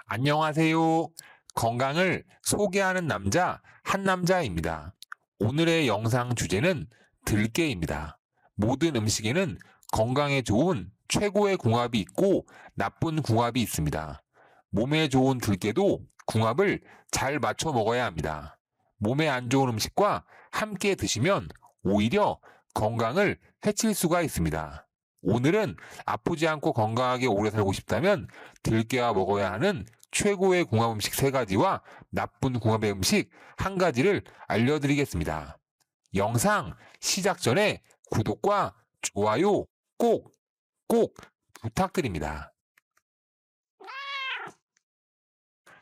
안녕하세요. 건강을 소개하는 남자, 한남자입니다. 오늘의 영상 주제는 들깨입니다. 모든 음식에는 건강에 좋은 최고의 궁합이 있고 나쁜 궁합이 있습니다. 몸에 좋은 들깨도 궁합을 잘 맞춰 먹어야 합니다. 몸에 안 좋은 음식과 함께 드시면 오히려 건강을 해칠 수가 있습니다. 오늘은 아프지 않고 건강하게 오래 살고 싶다면 들깨와 먹어야 하는 최고의 궁합 음식 3가지와 나쁜 궁합의 음식 1가지를 알려드리겠습니다. 영상 시작 전에 구독과 좋아요 꼭 부탁드립니다.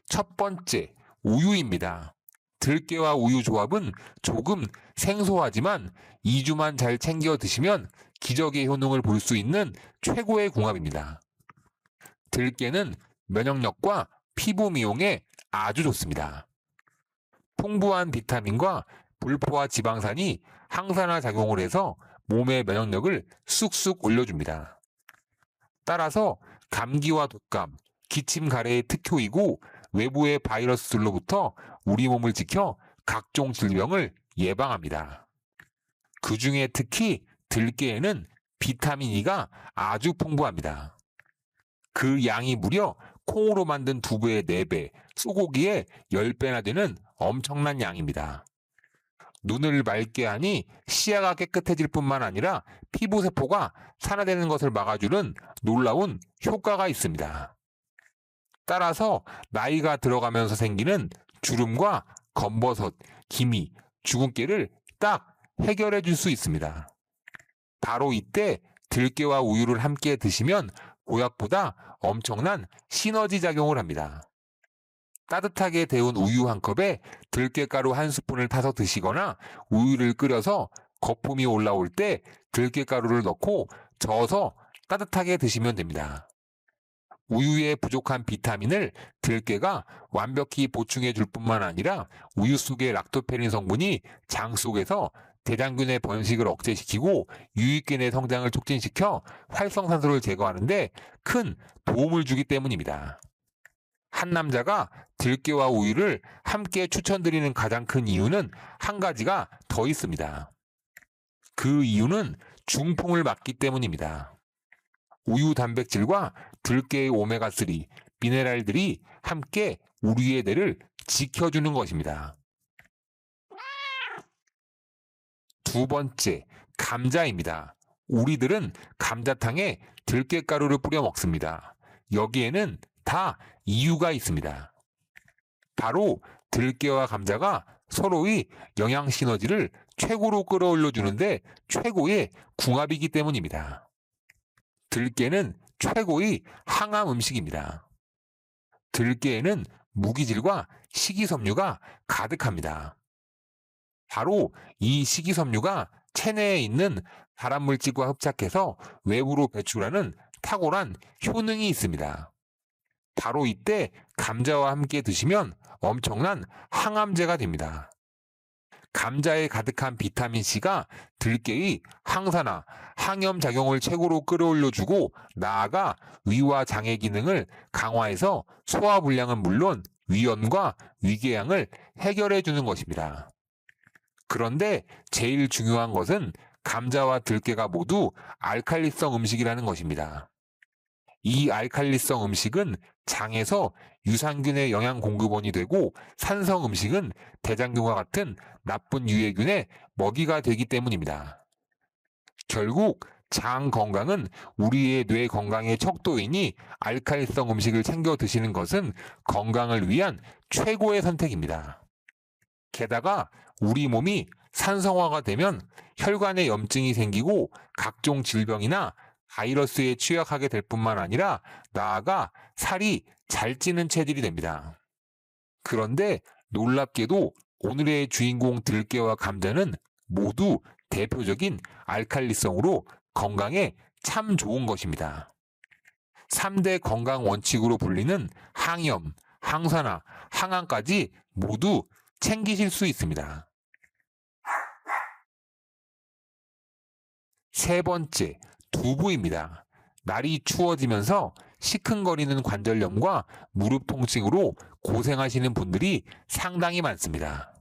첫 번째, 우유입니다. 들깨와 우유 조합은 조금 생소하지만 2주만 잘 챙겨 드시면 기적의 효능을 볼 수 있는 최고의 궁합입니다. 들깨는 면역력과 피부 미용에 아주 좋습니다. 풍부한 비타민과 불포화 지방산이 항산화 작용을 해서 몸의 면역력을 쑥쑥 올려줍니다. 따라서 감기와 독감, 기침 가래의 특효이고 외부의 바이러스들로부터 우리 몸을 지켜 각종 질병을 예방합니다. 그 중에 특히 들깨에는 비타민 E가 아주 풍부합니다. 그 양이 무려 콩으로 만든 두부의 4배, 소고기의 10배나 되는 엄청난 양입니다. 눈을 맑게 하니 시야가 깨끗해질 뿐만 아니라 피부세포가 산화되는 것을 막아주는 놀라운 효과가 있습니다. 따라서 나이가 들어가면서 생기는 주름과 검버섯, 기미, 주근깨를 딱 해결해 줄 수 있습니다. 바로 이때 들깨와 우유를 함께 드시면 보약보다 엄청난 시너지 작용을 합니다. 따뜻하게 데운 우유 1컵에 들깨가루 1스푼을 타서 드시거나 우유를 끓여서 거품이 올라올 때 들깨가루를 넣고 저어서 따뜻하게 드시면 됩니다. 우유에 부족한 비타민을 들깨가 완벽히 보충해 줄 뿐만 아니라 우유 속의 락토페린 성분이 장 속에서 대장균의 번식을 억제시키고 유익균의 성장을 촉진시켜 활성산소를 제거하는데 큰 도움을 주기 때문입니다. 한 남자가 들깨와 우유를 함께 추천드리는 가장 큰 이유는 1가지가 더 있습니다. 그 이유는 중풍을 막기 때문입니다. 우유 단백질과 들깨의 오메가3, 미네랄들이 함께 우리의 뇌를 지켜주는 것입니다. 두 번째, 감자입니다. 우리들은 감자탕에 들깨가루를 뿌려 먹습니다. 여기에는 다 이유가 있습니다. 바로 들깨와 감자가 서로의 영양 시너지를 최고로 끌어올려 주는데 최고의 궁합이기 때문입니다. 들깨는 최고의 항암 음식입니다. 들깨에는 무기질과 식이섬유가 가득합니다. 바로 이 식이섬유가 체내에 있는 발암물질과 흡착해서 외부로 배출하는 탁월한 효능이 있습니다. 바로 이때 감자와 함께 드시면 엄청난 항암제가 됩니다. 감자에 가득한 비타민C가 들깨의 항산화, 항염 작용을 최고로 끌어올려주고 나아가 위와 장의 기능을 강화해서 소화불량은 물론 위염과 위궤양을 해결해 주는 것입니다. 그런데 제일 중요한 것은 감자와 들깨가 모두 알칼리성 음식이라는 것입니다. 이 알칼리성 음식은 장에서 유산균의 영양 공급원이 되고 산성 음식은 대장균과 같은 나쁜 유해균의 먹이가 되기 때문입니다. 결국 장 건강은 우리의 뇌 건강의 척도이니 알칼리성 음식을 챙겨 드시는 것은 건강을 위한 최고의 선택입니다. 게다가 우리 몸이 산성화가 되면 혈관에 염증이 생기고 각종 질병이나 바이러스에 취약하게 될 뿐만 아니라 나아가 살이 잘 찌는 체질이 됩니다. 그런데 놀랍게도 오늘의 주인공 들깨와 감자는 모두 대표적인 알칼리성으로 건강에 참 좋은 것입니다. 3대 건강 원칙으로 불리는 항염, 항산화, 항암까지 모두 챙기실 수 있습니다. 세 번째, 두부입니다. 날이 추워지면서 시큰거리는 관절염과 무릎 통증으로 고생하시는 분들이 상당히 많습니다.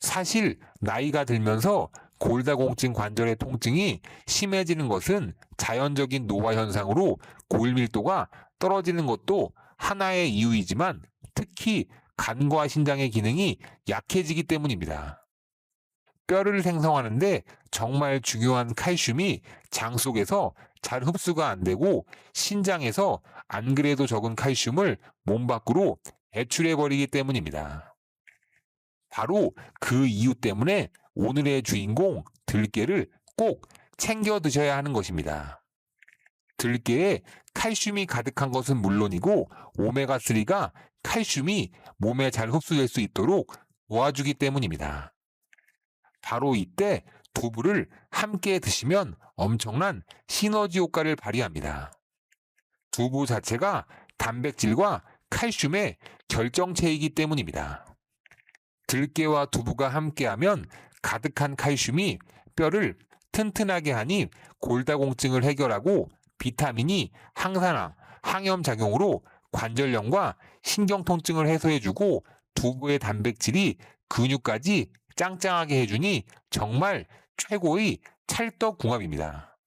사실 나이가 들면서 골다공증 관절의 통증이 심해지는 것은 자연적인 노화 현상으로 골밀도가 떨어지는 것도 하나의 이유이지만 특히 간과 신장의 기능이 약해지기 때문입니다. 뼈를 생성하는데 정말 중요한 칼슘이 장 속에서 잘 흡수가 안 되고 신장에서 안 그래도 적은 칼슘을 몸 밖으로 배출해버리기 때문입니다. 바로 그 이유 때문에 오늘의 주인공 들깨를 꼭 챙겨 드셔야 하는 것입니다. 들깨에 칼슘이 가득한 것은 물론이고 오메가3가 칼슘이 몸에 잘 흡수될 수 있도록 도와주기 때문입니다. 바로 이때 두부를 함께 드시면 엄청난 시너지 효과를 발휘합니다. 두부 자체가 단백질과 칼슘의 결정체이기 때문입니다. 들깨와 두부가 함께하면 가득한 칼슘이 뼈를 튼튼하게 하니 골다공증을 해결하고 비타민이 항산화, 항염 작용으로 관절염과 신경통증을 해소해주고 두부의 단백질이 근육까지 짱짱하게 해주니 정말 최고의 찰떡궁합입니다.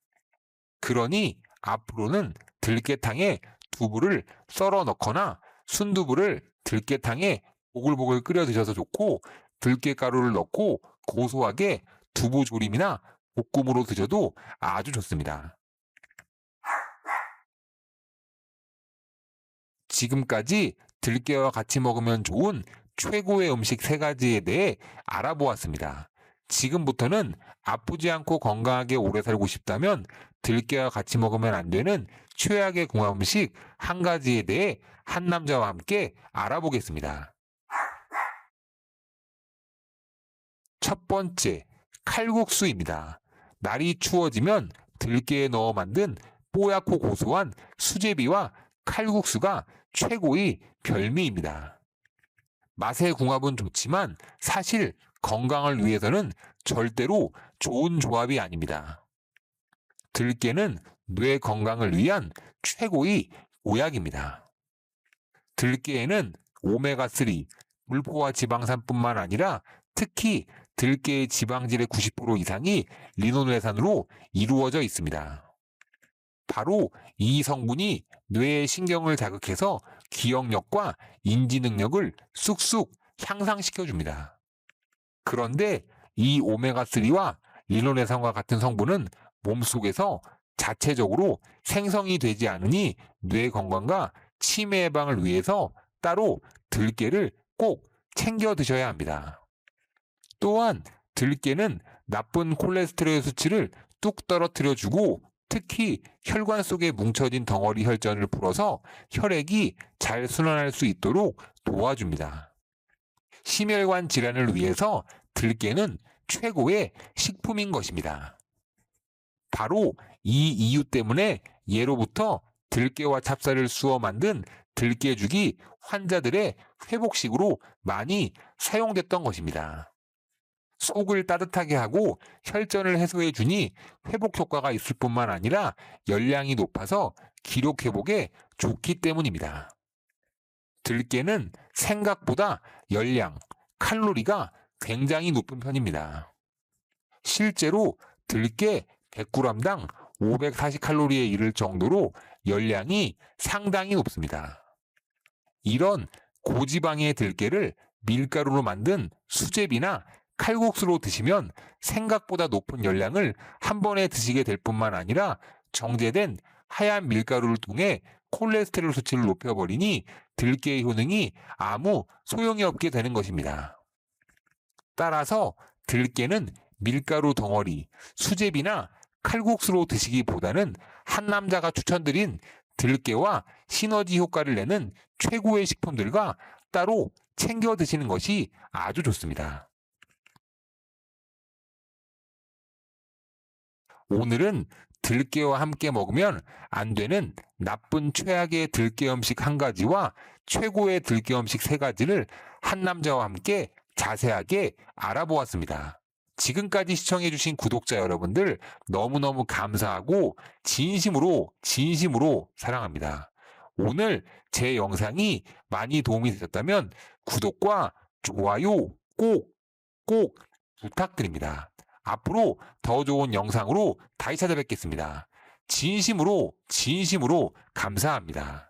그러니 앞으로는 들깨탕에 두부를 썰어 넣거나 순두부를 들깨탕에 보글보글 끓여 드셔서 좋고 들깨가루를 넣고 고소하게 두부 조림이나 볶음으로 드셔도 아주 좋습니다. 지금까지 들깨와 같이 먹으면 좋은 최고의 음식 3가지에 대해 알아보았습니다. 지금부터는 아프지 않고 건강하게 오래 살고 싶다면 들깨와 같이 먹으면 안 되는 최악의 궁합 음식 1가지에 대해 한 남자와 함께 알아보겠습니다. 첫 번째, 칼국수입니다. 날이 추워지면 들깨에 넣어 만든 뽀얗고 고소한 수제비와 칼국수가 최고의 별미입니다. 맛의 궁합은 좋지만 사실 건강을 위해서는 절대로 좋은 조합이 아닙니다. 들깨는 뇌 건강을 위한 최고의 보약입니다. 들깨에는 오메가3, 불포화 지방산뿐만 아니라 특히 들깨의 지방질의 90% 이상이 리노레산으로 이루어져 있습니다. 바로 이 성분이 뇌의 신경을 자극해서 기억력과 인지 능력을 쑥쑥 향상시켜줍니다. 그런데 이 오메가3와 리노레산과 같은 성분은 몸속에서 자체적으로 생성이 되지 않으니 뇌 건강과 치매 예방을 위해서 따로 들깨를 꼭 챙겨 드셔야 합니다. 또한 들깨는 나쁜 콜레스테롤 수치를 뚝 떨어뜨려주고 특히 혈관 속에 뭉쳐진 덩어리 혈전을 풀어서 혈액이 잘 순환할 수 있도록 도와줍니다. 심혈관 질환을 위해서 들깨는 최고의 식품인 것입니다. 바로 이 이유 때문에 예로부터 들깨와 찹쌀을 쑤어 만든 들깨죽이 환자들의 회복식으로 많이 사용됐던 것입니다. 속을 따뜻하게 하고 혈전을 해소해 주니 회복 효과가 있을 뿐만 아니라 열량이 높아서 기록 회복에 좋기 때문입니다. 들깨는 생각보다 열량, 칼로리가 굉장히 높은 편입니다. 실제로 들깨 100g당 540칼로리에 이를 정도로 열량이 상당히 높습니다. 이런 고지방의 들깨를 밀가루로 만든 수제비나 칼국수로 드시면 생각보다 높은 열량을 한 번에 드시게 될 뿐만 아니라 정제된 하얀 밀가루를 통해 콜레스테롤 수치를 높여버리니 들깨의 효능이 아무 소용이 없게 되는 것입니다. 따라서 들깨는 밀가루 덩어리, 수제비나 칼국수로 드시기보다는 한 남자가 추천드린 들깨와 시너지 효과를 내는 최고의 식품들과 따로 챙겨 드시는 것이 아주 좋습니다. 오늘은 들깨와 함께 먹으면 안 되는 나쁜 최악의 들깨 음식 1가지와 최고의 들깨 음식 3가지를 한 남자와 함께 자세하게 알아보았습니다. 지금까지 시청해주신 구독자 여러분들 너무너무 감사하고 진심으로 사랑합니다. 오늘 제 영상이 많이 도움이 되셨다면 구독과 좋아요 꼭 부탁드립니다. 앞으로 더 좋은 영상으로 다시 찾아뵙겠습니다. 진심으로 감사합니다.